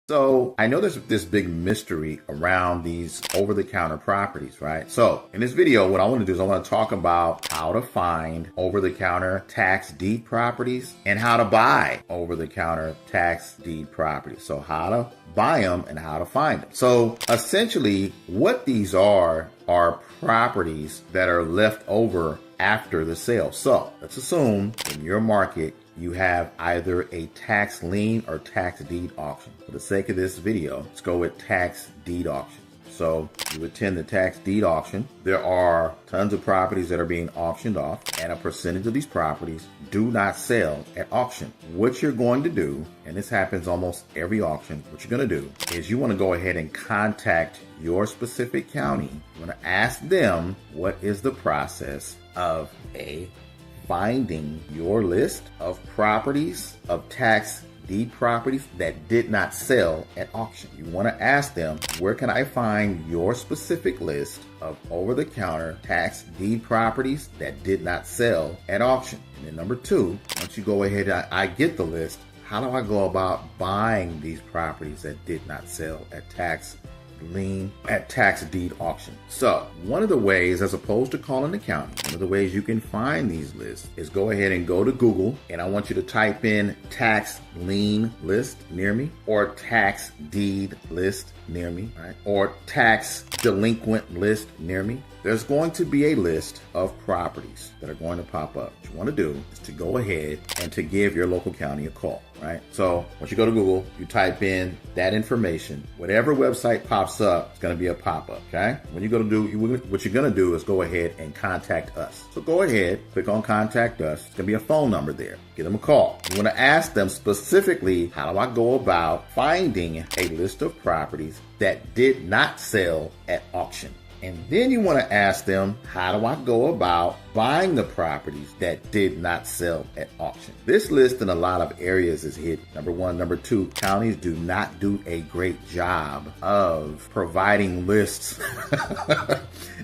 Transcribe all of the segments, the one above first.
So I know there's this big mystery around these over-the-counter properties, right? So in this video, what I want to do is I want to talk about how to find over-the-counter tax deed properties and how to buy over-the-counter tax deed properties. So how to buy them and how to find them. So essentially what these are properties that are left over after the sale. So let's assume in your market, you have either a tax lien or tax deed auction. For the sake of this video, let's go with tax deed auction. So you attend the tax deed auction. There are tons of properties that are being auctioned off, and a percentage of these properties do not sell at auction. What you're going to do, and this happens almost every auction, what you're going to do is you want to go ahead and contact your specific county. You want to ask them what is the process of finding your list of properties, of tax deed properties that did not sell at auction. You want to ask them, where can I find your specific list of over-the-counter tax deed properties that did not sell at auction? And then number two, once you go ahead and I get the list, how do I go about buying these properties that did not sell at tax lien at tax deed auction? So one of the ways, as opposed to calling the county, one of the ways you can find these lists is go ahead and go to Google, and I want you to type in tax lien list near me, or tax deed list near me, right? Or tax delinquent list near me. There's going to be a list of properties that are going to pop up. What you want to do is to go ahead and to give your local county a call, right? So once you go to Google, you type in that information. Whatever website pops up, it's going to be a pop-up, okay? When you go to what you're going to do is go ahead and contact us. So go ahead, click on contact us. It's going to be a phone number there. Give them a call. You want to ask them specifically, how do I go about finding a list of properties that did not sell at auction? And then you want to ask them, how do I go about buying the properties that did not sell at auction? This list in a lot of areas is hidden. Number one. Number two, counties do not do a great job of providing lists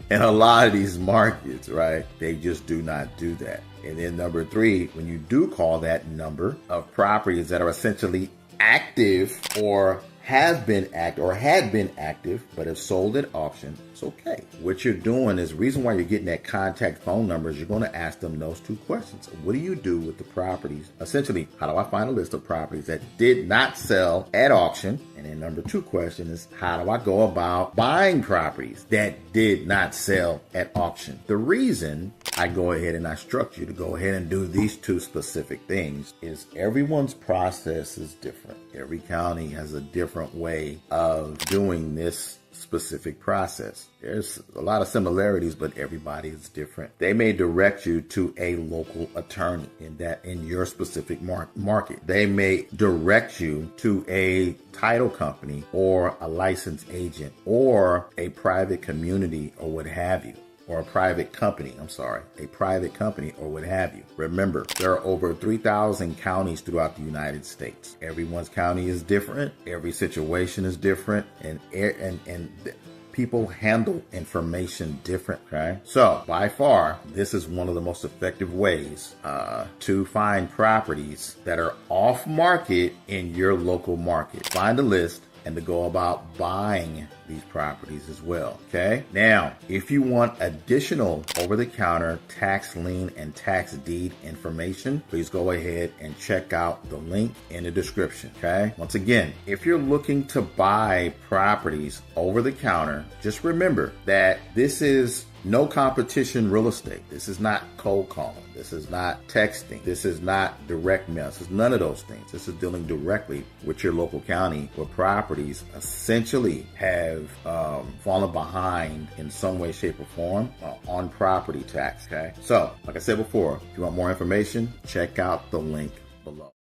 in a lot of these markets, right? They just do not do that. And then number three, when you do call that number of properties that are essentially active or have been active or had been active but have sold at auction, it's okay. What you're doing is, the reason why you're getting that contact phone number is you're going to ask them those two questions. What do you do with the properties? Essentially, how do I find a list of properties that did not sell at auction? And then number two question is, how do I go about buying properties that did not sell at auction? The reason I go ahead and I instruct you to go ahead and do these two specific things is everyone's process is different. Every county has a different way of doing this specific process. There's a lot of similarities, but everybody is different. They may direct you to a local attorney in your specific market. They may direct you to a title company or a licensed agent or a private community or what have you. Or a private company or what have you. Remember, there are over 3,000 counties throughout the United States. Everyone's county is different. Every situation is different, and people handle information different, okay? So by far, this is one of the most effective ways to find properties that are off market in your local market. Find a list and to go about buying these properties as well, okay? Now, if you want additional over-the-counter tax lien and tax deed information, please go ahead and check out the link in the description, okay? Once again, if you're looking to buy properties over-the-counter, just remember that this is no competition real estate. This is not cold calling. This is not texting. This is not direct mail. This is none of those things. This is dealing directly with your local county where properties essentially have fallen behind in some way, shape, or form on property tax, okay? So, like I said before, if you want more information, check out the link below.